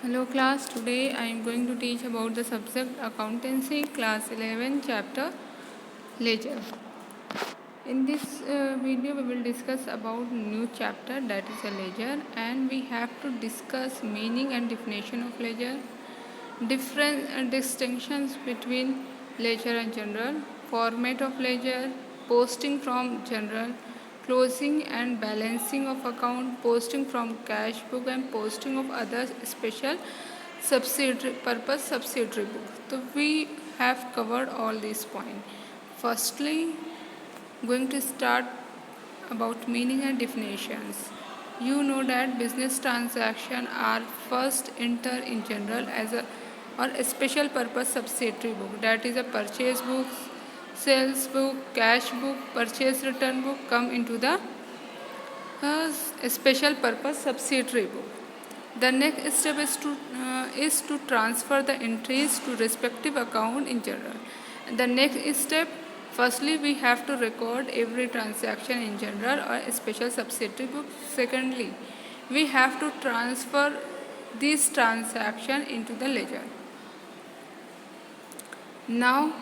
Hello class, today I am going to teach about the subject accountancy, class 11, chapter ledger. In this video we will discuss about new chapter, that is a ledger, and we have to discuss meaning and definition of ledger, different distinctions between ledger and journal, format of ledger, posting from journal, closing and balancing of account, posting from cash book and posting of other special subsidiary book. So we have covered all these points. Firstly, going to start about meaning and definitions. You know that business transactions are first entered in general as a or a special purpose subsidiary book, that is a purchase book, sales book, cash book, purchase return book come into the special purpose subsidiary book. The next step is to transfer the entries to respective account in general. The next step, firstly we have to record every transaction in general or a special subsidiary book. Secondly, we have to transfer this transaction into the ledger. Now,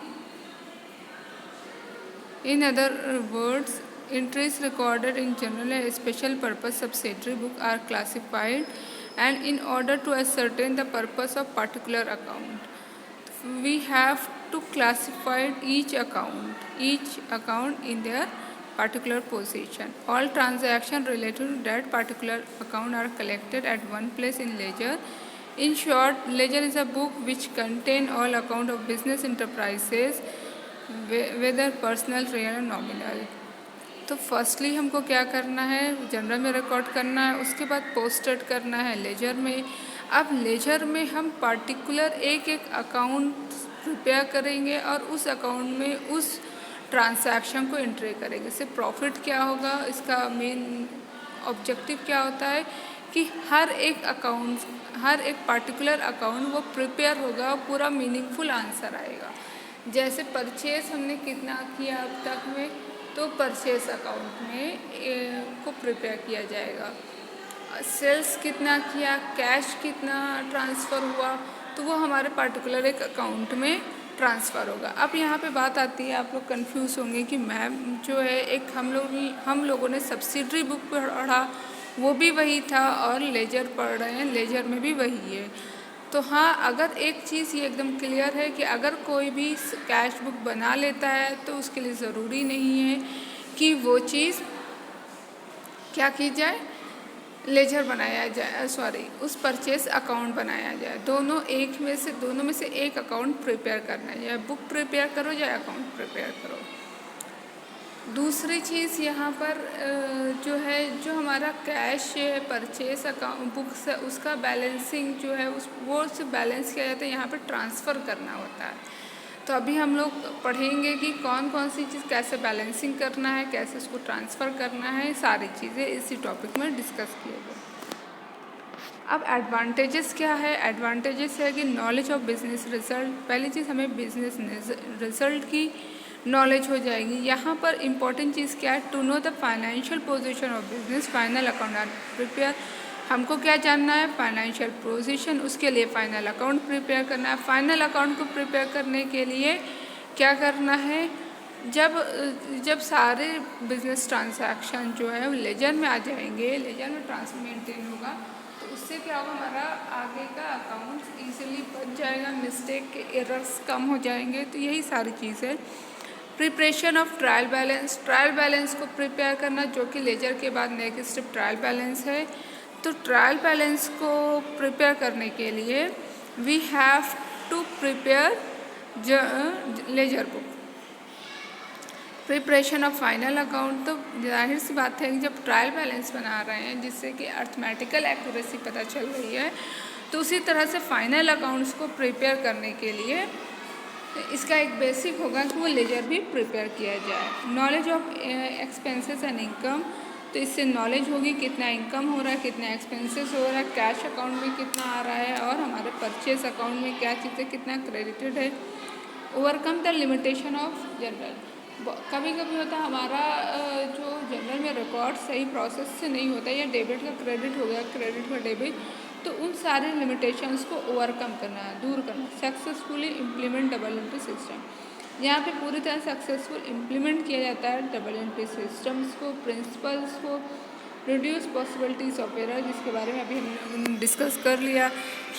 in other words, entries recorded in general and special purpose subsidiary book are classified, and in order to ascertain the purpose of particular account, we have to classify each account in their particular position. All transactions related to that particular account are collected at one place in ledger. In short, ledger is a book which contains all account of business enterprises, whether personal, real or nominal. तो firstly हमको क्या करना है, general में record करना है, उसके बाद पोस्टेड करना है लेजर में. अब लेजर में हम पार्टिकुलर एक एक अकाउंट प्रिपेयर करेंगे और उस अकाउंट में उस ट्रांजैक्शन को एंट्री करेंगे. इससे प्रॉफिट क्या होगा, इसका मेन ऑब्जेक्टिव क्या होता है कि हर एक पार्टिकुलर अकाउंट वो प्रिपेयर होगा, पूरा मीनिंगफुल आंसर आएगा. जैसे परचेस हमने कितना किया अब तक में, तो परचेस अकाउंट में को प्रिपेयर किया जाएगा. सेल्स कितना किया, कैश कितना ट्रांसफ़र हुआ, तो वो हमारे पार्टिकुलर एक अकाउंट में ट्रांसफ़र होगा. अब यहाँ पे बात आती है, आप लोग कंफ्यूज होंगे कि मैम जो है एक हम लोगों ने सब्सिडरी बुक पढ़ा, वो भी वही था, और लेजर पढ़ रहे हैं, लेजर में भी वही है. तो हाँ, अगर एक चीज़ ये एकदम क्लियर है कि अगर कोई भी कैश बुक बना लेता है तो उसके लिए ज़रूरी नहीं है कि वो चीज़ क्या की जाए, लेजर बनाया जाए, उस परचेस अकाउंट बनाया जाए. दोनों में से एक अकाउंट प्रिपेयर करना है, या बुक प्रिपेयर करो या अकाउंट प्रिपेयर करो. दूसरी चीज़ यहाँ पर जो हमारा कैश परचेस अकाउंट बुक से उसका बैलेंसिंग जो है वो बैलेंस किया जाता है, यहाँ पर ट्रांसफ़र करना होता है. तो अभी हम लोग पढ़ेंगे कि कौन कौन सी चीज़ कैसे बैलेंसिंग करना है, कैसे उसको ट्रांसफ़र करना है, सारी चीज़ें इसी टॉपिक में डिस्कस किए गए. अब एडवांटेजेस क्या है. एडवांटेजेस है कि नॉलेज ऑफ बिजनेस रिजल्ट. पहली चीज़, हमें बिजनेस रिजल्ट की नॉलेज हो जाएगी. यहाँ पर इम्पॉर्टेंट चीज़ क्या है, to know the financial position of business, final account are prepare. हमको क्या जानना है, फाइनेंशियल पोजीशन, उसके लिए फाइनल अकाउंट प्रिपेयर करना है. फाइनल अकाउंट को प्रिपेयर करने के लिए क्या करना है, जब सारे बिजनेस ट्रांजैक्शन जो है लेजर में आ जाएंगे, लेजर में मेंटेन होगा, तो उससे क्या होगा, हमारा आगे का अकाउंट ईजिली बच जाएगा, मिस्टेक के एरर्स कम हो जाएंगे. तो यही सारी चीज़ है. Preparation of trial balance. Trial balance को प्रिपेयर करना, जो कि लेजर के बाद नेक्स्ट स्टेप ट्रायल बैलेंस है. तो ट्रायल बैलेंस को प्रिपेयर करने के लिए we have to prepare ledger book. Preparation of final account. तो जाहिर सी बात है कि जब ट्रायल बैलेंस बना रहे हैं जिससे कि अर्थमेटिकल एक्यूरेसी पता चल रही है, तो उसी तरह से फाइनल अकाउंट्स को प्रिपेयर करने के लिए इसका एक बेसिक होगा कि वो लेजर भी प्रिपेयर किया जाए. Knowledge of expenses and income. तो इससे नॉलेज होगी कितना इनकम हो रहा है, कितना एक्सपेंसेस हो रहा है, कैश अकाउंट में कितना आ रहा है, और हमारे परचेस अकाउंट में क्या चीज़ें कितना क्रेडिटेड है. Overcome the limitation of general. कभी कभी होता है हमारा जो जनरल में रिकॉर्ड सही प्रोसेस से नहीं होता, या डेबिट का क्रेडिट हो गया, क्रेडिट का डेबिट, तो उन सारे लिमिटेशंस को ओवरकम करना है, दूर करना है, successfully implement double entry system. यहाँ पे पूरी तरह सक्सेसफुल इम्प्लीमेंट किया जाता है डबल एंट्री सिस्टम्स को, प्रिंसिपल्स को, रिड्यूस पॉसिबिलिटीज़ ऑफ एरर, जिसके बारे में अभी हमने डिस्कस कर लिया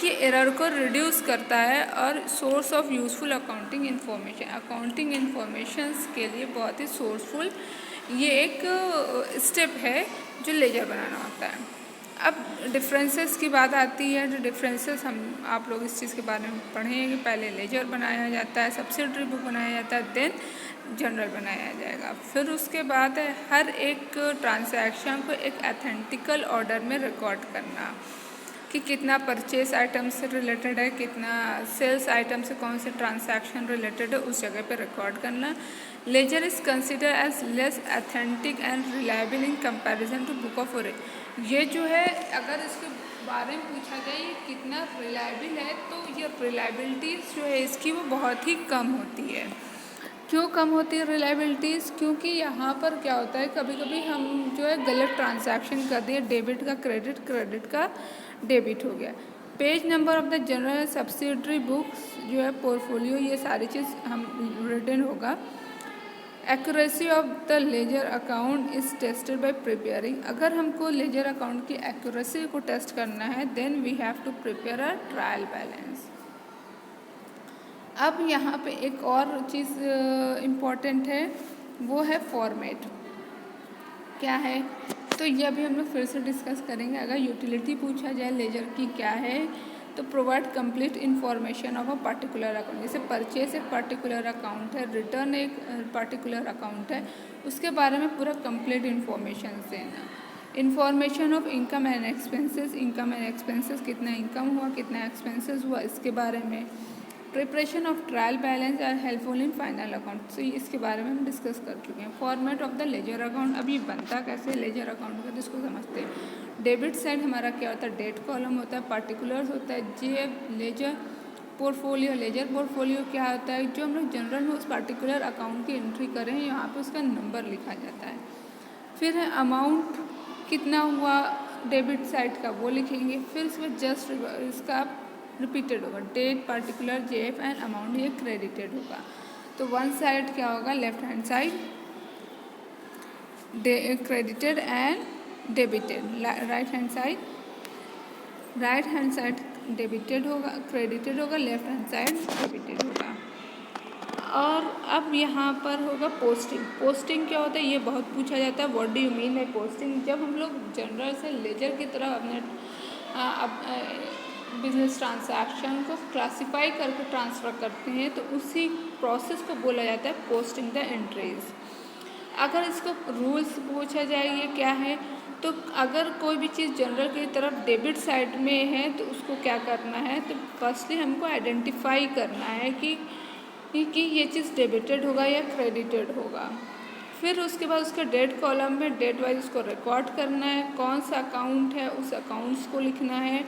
कि एरर को रिड्यूस करता है, और source of useful accounting information, accounting informations के लिए बहुत ही सोर्सफुल ये एक स्टेप है जो लेजर बनाना होता है। अब डिफरेंसेस की बात आती है, जो डिफरेंसेस हम आप लोग इस चीज़ के बारे में पढ़ेंगे। पहले लेजर बनाया जाता है, सब्सिडरी बुक बनाया जाता है, देन जनरल बनाया जाएगा। फिर उसके बाद है हर एक ट्रांजैक्शन को एक अथेंटिकल ऑर्डर में रिकॉर्ड करना कि कितना परचेस आइटम से रिलेटेड है, कितना सेल्स आइटम से कौन से ट्रांजैक्शन रिलेटेड है, उस जगह पे रिकॉर्ड करना। Ledger is consider as less authentic and reliable in comparison to book of origin. ये जो है, अगर इसके बारे में पूछा जाए ये कितना रिलायबल है, तो ये रिलायबिलिटी जो है इसकी वो बहुत ही कम होती है। क्यों कम होती है रिलायबिलिटीज़? क्योंकि यहाँ पर क्या होता है, कभी कभी हम जो है गलत ट्रांजैक्शन कर दिए, डेबिट का क्रेडिट, क्रेडिट का डेबिट हो गया। Page number of the general subsidiary books जो है पोर्टफोलियो, ये सारी चीज़ हम रिटन होगा। Accuracy of the ledger account is tested by preparing. अगर हमको लेजर अकाउंट की एक्यूरेसी को टेस्ट करना है, then we have to prepare a trial balance. अब यहाँ पे एक और चीज़ इम्पॉर्टेंट है, वो है फॉर्मेट। क्या है? तो ये अभी हम लोग फिर से डिस्कस करेंगे। अगर यूटिलिटी पूछा जाए लेजर की क्या है, तो provide complete information of a particular account. जैसे परचेस एक पर्टिकुलर अकाउंट है, रिटर्न एक पर्टिकुलर अकाउंट है, उसके बारे में पूरा कंप्लीट इन्फॉर्मेशन देना। Information of income and expenses, income and expenses, कितना इनकम हुआ, कितना एक्सपेंसेस हुआ, इसके बारे में। Preparation of trial balance are helpful in final account, तो इसके बारे में हम डिस्कस कर चुके हैं। Format of the ledger account, अब ये बनता कैसे लेजर अकाउंट का, जिसको समझते हैं। डेबिट साइड हमारा क्या होता है, डेट कॉलम होता है, पार्टिकुलर्स होता है, जेब लेजर पोर्टफोलियो। लेजर पोर्टफोलियो क्या होता है, जो हम लोग जनरल में उस पार्टिकुलर अकाउंट की एंट्री करें, यहाँ पे उसका नंबर लिखा जाता है। फिर है अमाउंट, कितना हुआ डेबिट साइड का वो लिखेंगे। फिर इसमें जस्ट इसका रिपीटेड होगा, date, particular, JF and amount, ये क्रेडिटेड होगा। तो वन साइड क्या होगा, left hand side credited and debited, right hand side debited होगा, क्रेडिटेड होगा, लेफ्ट हैंड साइड डेबिटेड होगा। और अब यहाँ पर होगा पोस्टिंग। पोस्टिंग क्या होता है, ये बहुत पूछा जाता है। What do you mean by posting? जब हम लोग जनरल से लेजर की तरफ अपने बिजनेस ट्रांजैक्शन को क्लासिफाई करके ट्रांसफ़र करते हैं, तो उसी प्रोसेस को बोला जाता है पोस्टिंग द एंट्रीज। अगर इसको रूल्स पूछा जाए ये क्या है, तो अगर कोई भी चीज़ जनरल की तरफ डेबिट साइड में है, तो उसको क्या करना है, तो फर्स्टली हमको आइडेंटिफाई करना है कि ये चीज़ डेबिटेड होगा या क्रेडिटेड होगा। फिर उसके बाद उसके डेट कॉलम में डेट वाइज उसको रिकॉर्ड करना है, कौन सा अकाउंट है उस अकाउंट्स को लिखना है,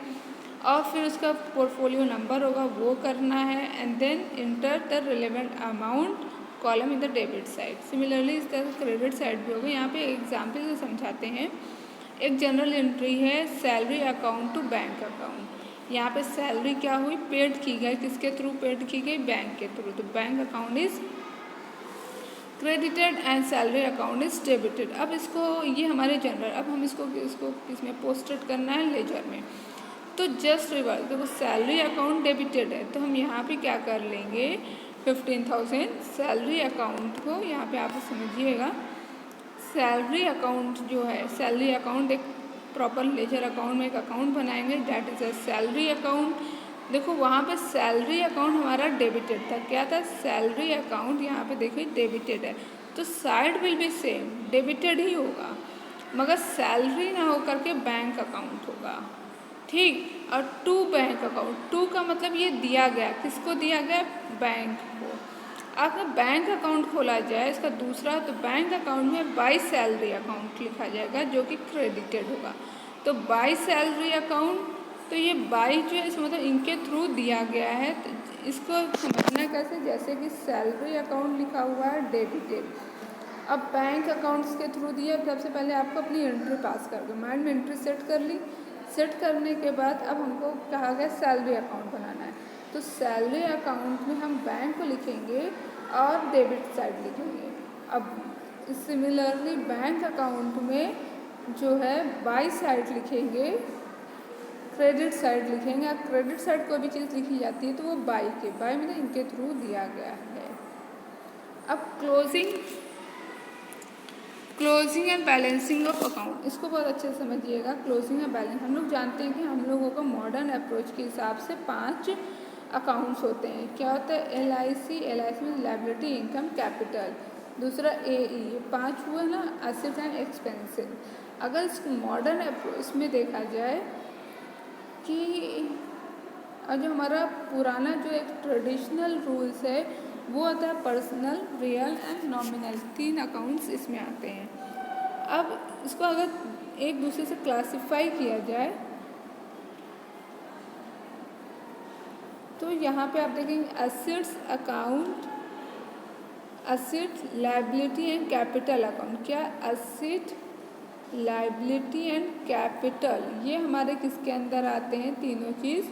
और फिर उसका पोर्टफोलियो नंबर होगा वो करना है, and then enter the relevant amount column in the debit side. Similarly इस तरह क्रेडिट साइड भी होगा। यहाँ पे एग्जाम्पल से समझाते हैं। एक जनरल एंट्री है salary account to bank account. यहाँ पे सैलरी क्या हुई, पेड की गई, किसके थ्रू पेड की गई, बैंक के थ्रू, तो bank account is credited and salary account is debited. अब इसको, ये हमारे जनरल, अब हम इसको किसमें पोस्टेड करना है, लेजर में। तो जस्ट रिवर्स, देखो सैलरी अकाउंट डेबिटेड है, तो हम यहाँ पे क्या कर लेंगे, 15,000 सैलरी अकाउंट को यहाँ पे आप समझिएगा। सैलरी अकाउंट जो है, सैलरी अकाउंट एक प्रॉपर लेजर अकाउंट में एक अकाउंट बनाएंगे, that is a salary account. देखो वहाँ पे सैलरी अकाउंट हमारा डेबिटेड था, क्या था, सैलरी अकाउंट, यहाँ पे देखिए डेबिटेड है, तो side will be same, debited ही होगा, मगर सैलरी ना हो करके बैंक अकाउंट होगा, ठीक। और टू बैंक अकाउंट, टू का मतलब ये दिया गया, किसको दिया गया, बैंक को। अगर बैंक अकाउंट खोला जाए इसका दूसरा, तो बैंक अकाउंट में बाय सैलरी अकाउंट लिखा जाएगा जो कि क्रेडिटेड होगा। तो बाय सैलरी अकाउंट, तो ये बाय जो है इसका मतलब इनके थ्रू दिया गया है, तो इसको समझना कैसे, जैसे कि सैलरी अकाउंट लिखा हुआ है डेबिटेड, अब बैंक अकाउंट्स के थ्रू दिया। सबसे पहले आपको अपनी एंट्री पास कर दो, माइंड में एंट्री सेट कर ली, सेट करने के बाद अब हमको कहा गया सैलरी अकाउंट बनाना है। तो सैलरी अकाउंट में हम बैंक को लिखेंगे और डेबिट साइड लिखेंगे। अब सिमिलरली बैंक अकाउंट में जो है बाई साइड लिखेंगे, क्रेडिट साइड लिखेंगे। अब क्रेडिट साइड कोई भी चीज़ लिखी जाती है तो वो बाई मतलब इनके थ्रू दिया गया है। अब closing and balancing of account, इसको बहुत अच्छे से समझिएगा। क्लोजिंग एंड बैलेंस, हम लोग जानते हैं कि हम लोगों को मॉडर्न अप्रोच के हिसाब से 5 अकाउंट्स होते हैं। क्या होता है? LIC में लायबिलिटी, इनकम, कैपिटल। दूसरा AE, 5 हुआ ना, एसेट एंड एक्सपेंसिव। अगर इस मॉडर्न अप्रोच में देखा जाए कि जो हमारा पुराना जो एक ट्रेडिशनल रूल्स है वो होता है personal, real and nominal, 3 accounts इसमें आते हैं। अब इसको अगर एक दूसरे से क्लासिफाई किया जाए तो यहाँ पे आप देखेंगे assets account, asset, liability and capital account. क्या? एसेट, लायबिलिटी एंड कैपिटल, ये हमारे किसके अंदर आते हैं? तीनों चीज़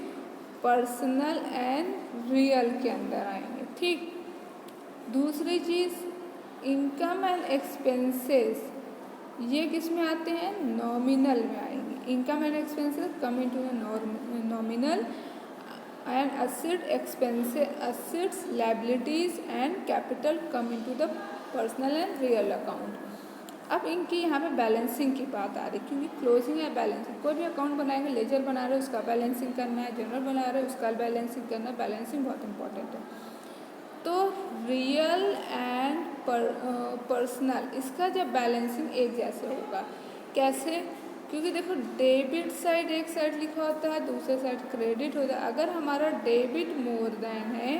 पर्सनल एंड रियल के अंदर आएंगे। ठीक। दूसरी चीज़ इनकम एंड एक्सपेंसेस, ये किस में आते हैं? नॉमिनल में आएंगे। Income and expenses coming to the nominal and assets, liabilities and capital coming to the personal and real account. अब इनकी यहाँ पे बैलेंसिंग की बात आ रही, क्योंकि क्लोजिंग है बैलेंसिंग। कोई भी अकाउंट बनाएंगे, लेजर बना रहे हो उसका बैलेंसिंग करना है, जनरल बना रहे हो उसका बैलेंसिंग करना है। बैलेंसिंग बहुत इंपॉर्टेंट है। तो रियल एंड पर्सनल, इसका जब बैलेंसिंग एक जैसे होगा। कैसे? क्योंकि देखो डेबिट साइड एक साइड लिखा होता है, दूसरे साइड क्रेडिट होता है। अगर हमारा डेबिट मोर देन है,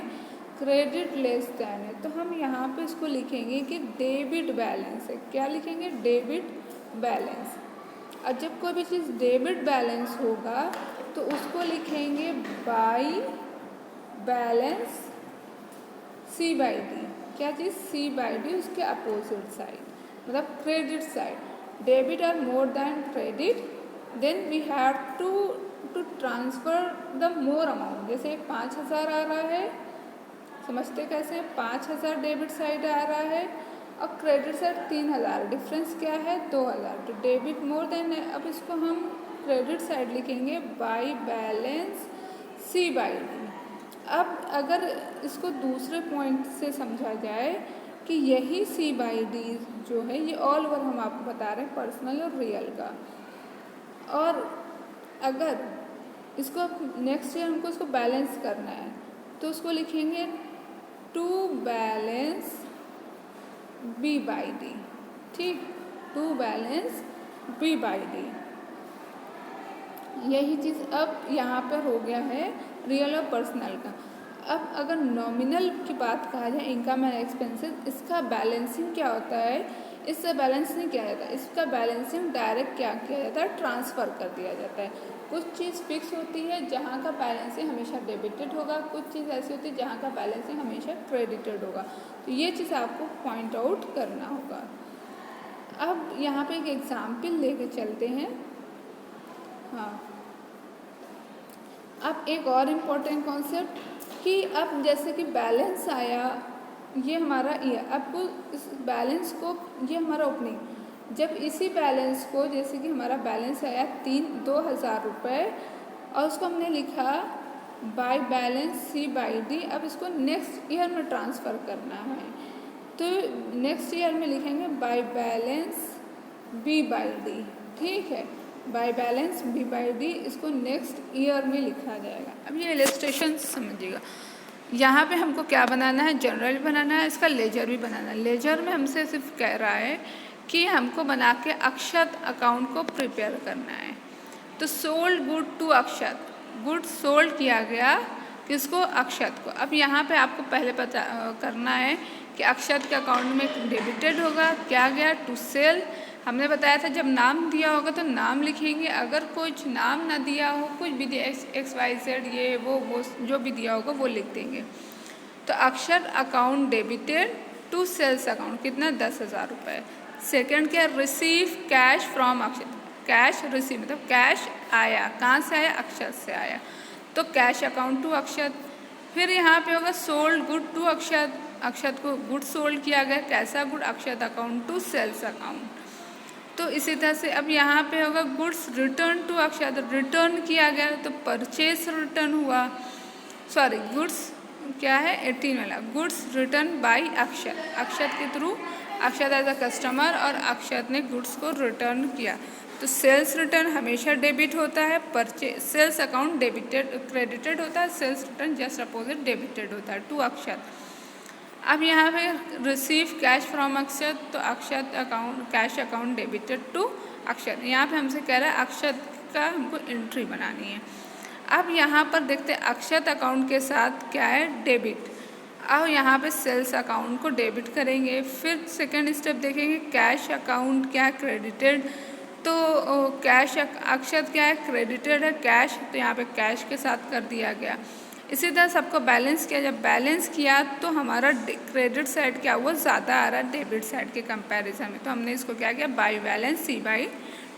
क्रेडिट लेस देन है, तो हम यहाँ पे इसको लिखेंगे कि डेबिट बैलेंस है। क्या लिखेंगे? Debit balance. और जब कोई भी चीज़ डेबिट बैलेंस होगा तो उसको लिखेंगे बाई बैलेंस C/D। क्या चीज़? C/D, उसके अपोजिट साइड, मतलब credit side. Debit are more than credit, then we have to transfer the more amount. जैसे 5,000 आ रहा है, समझते कैसे? 5,000 डेबिट साइड आ रहा है और क्रेडिट साइड 3,000, डिफरेंस क्या है? 2,000। तो डेबिट मोर देन है। अब इसको हम क्रेडिट साइड लिखेंगे बाई बैलेंस C/D। अब अगर इसको दूसरे पॉइंट से समझा जाए कि यही C/D जो है ये ऑल ओवर हम आपको बता रहे हैं पर्सनल और रियल का। और अगर इसको नेक्स्ट ईयर हमको इसको बैलेंस करना है तो उसको लिखेंगे टू बैलेंस B/D। ठीक, टू बैलेंस B/D। यही चीज़ अब यहाँ पर हो गया है रियल और पर्सनल का। अब अगर नॉमिनल की बात कहा जाए, इनकम एंड एक्सपेंसेस, इसका बैलेंसिंग क्या होता है? इससे बैलेंस नहीं किया जाता, इसका बैलेंसिंग डायरेक्ट क्या किया जाता है? ट्रांसफ़र कर दिया जाता है। कुछ चीज़ फिक्स होती है जहाँ का बैलेंसिंग हमेशा डेबिटेड होगा, कुछ चीज़ ऐसी होती है जहाँ का बैलेंसिंग हमेशा क्रेडिटेड होगा। तो ये चीज़ आपको पॉइंट आउट करना होगा। अब यहाँ पे एक एग्जाम्पल लेके चलते हैं। हाँ, अब एक और इम्पोर्टेंट कॉन्सेप्ट कि अब जैसे कि बैलेंस आया, ये हमारा ईयर, आपको इस बैलेंस को, ये हमारा ओपनिंग, जब इसी बैलेंस को, जैसे कि हमारा बैलेंस आया 2,000 रुपये और उसको हमने लिखा बाय बैलेंस C/D। अब इसको नेक्स्ट ईयर में ट्रांसफ़र करना है तो नेक्स्ट ईयर में लिखेंगे बाय बैलेंस B/D। ठीक है, बाय बैलेंस B/D, इसको नेक्स्ट ईयर में लिखा जाएगा। अब ये इलस्ट्रेशन समझिएगा। यहाँ पे हमको क्या बनाना है? जनरल बनाना है, इसका लेजर भी बनाना है। लेजर में हमसे सिर्फ कह रहा है कि हमको बना के अक्षत अकाउंट को प्रिपेयर करना है। तो sold good to Akshat, good sold किया गया किसको? अक्षत को। अब यहाँ पे आपको पहले पता करना है कि अक्षत के अकाउंट में डेबिटेड होगा, क्या गया? To sale. हमने बताया था जब नाम दिया होगा तो नाम लिखेंगे, अगर कुछ नाम ना दिया हो, कुछ भी दिया XYZ ये वो जो भी दिया होगा वो लिख देंगे। तो Akshar account debited to sales account, कितना? 10,000 रुपये। सेकेंड क्या? Receive cash from Akshat, cash receive मतलब कैश आया, कहाँ से आया, अक्षत से आया, तो कैश अकाउंट टू अक्षत। फिर यहाँ पे होगा sold good to Akshat, Akshat को गुड सोल्ड किया गया, कैसा good, Akshat account to sales account. तो इसी तरह से अब यहाँ पे होगा गुड्स रिटर्न टू अक्षत, रिटर्न किया गया तो परचेस रिटर्न हुआ, सॉरी गुड्स क्या है 18 वाला, goods return by Akshat, Akshat के through, Akshat as a customer और अक्षत ने गुड्स को रिटर्न किया। तो सेल्स रिटर्न हमेशा डेबिट होता है, purchase sales account debited credited होता है, sales return just opposite debited होता है टू अक्षत। अब यहाँ पे रिसीव कैश फ्रॉम अक्षत, तो Akshat account cash account debited to Akshat, यहाँ पे हमसे कह रहा है अक्षत का हमको एंट्री बनानी है। अब यहाँ पर देखते हैं अक्षत अकाउंट के साथ क्या है, डेबिट। अब यहाँ पे सेल्स अकाउंट को डेबिट करेंगे, फिर सेकंड स्टेप देखेंगे कैश अकाउंट क्या है, क्रेडिटेड, तो कैश अक्षत क्या है, क्रेडिटेड है कैश, तो यहाँ पे कैश के साथ कर दिया गया। इसी तरह सबको बैलेंस किया, जब बैलेंस किया तो हमारा क्रेडिट साइड क्या हुआ, ज़्यादा आ रहा है डेबिट साइड के कंपैरिजन में, तो हमने इसको क्या किया, by balance C by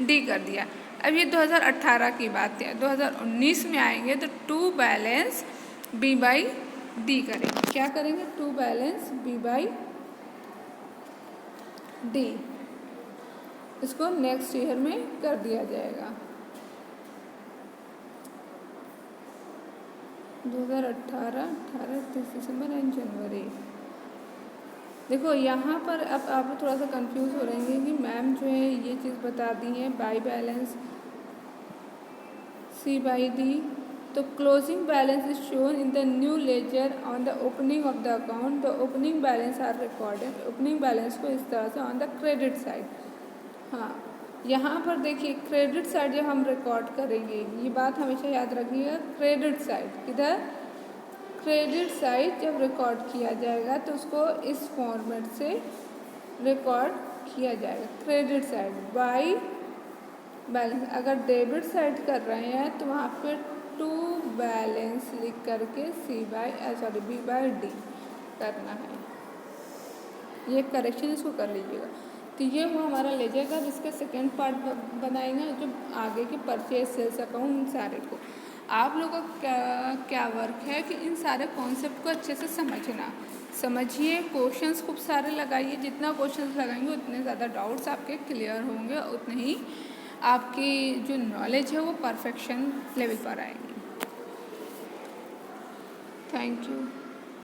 D कर दिया। अब ये 2018 की बात है, 2019 में आएंगे तो to balance B by D करेंगे, क्या करेंगे, to balance B by D, इसको नेक्स्ट ईयर में कर दिया जाएगा। 2018 30 दिसंबर एंड जनवरी। देखो यहाँ पर अब आप थोड़ा सा कंफ्यूज हो रहेंगे कि मैम जो है ये चीज़ बता दी है by balance C by d, तो closing balance is shown in the new ledger on the opening of the account, the opening balance are recorded, opening balance को इस तरह से ऑन द क्रेडिट साइड। हाँ यहाँ पर देखिए क्रेडिट साइड जब हम रिकॉर्ड करेंगे, ये बात हमेशा याद रखिएगा, क्रेडिट साइड किधर, क्रेडिट साइड जब रिकॉर्ड किया जाएगा तो उसको इस फॉर्मेट से रिकॉर्ड किया जाएगा, क्रेडिट साइड बाई बैलेंस। अगर डेबिट साइड कर रहे हैं तो वहाँ पे टू बैलेंस लिख करके बी बाई डी करना है, ये करेक्शन इसको कर लीजिएगा। तो ये वो हमारा लेजर का, जिसका सेकेंड पार्ट बनाएंगे जो आगे के परचेज सेल्स अकाउंट, इन सारे को आप लोगों का क्या वर्क है कि इन सारे कॉन्सेप्ट को अच्छे से समझिए, क्वेश्चंस खूब सारे लगाइए, जितना क्वेश्चंस लगाएंगे उतने ज़्यादा डाउट्स आपके क्लियर होंगे, उतने ही आपकी जो नॉलेज है वो परफेक्शन लेवल पर आएगी। Thank you.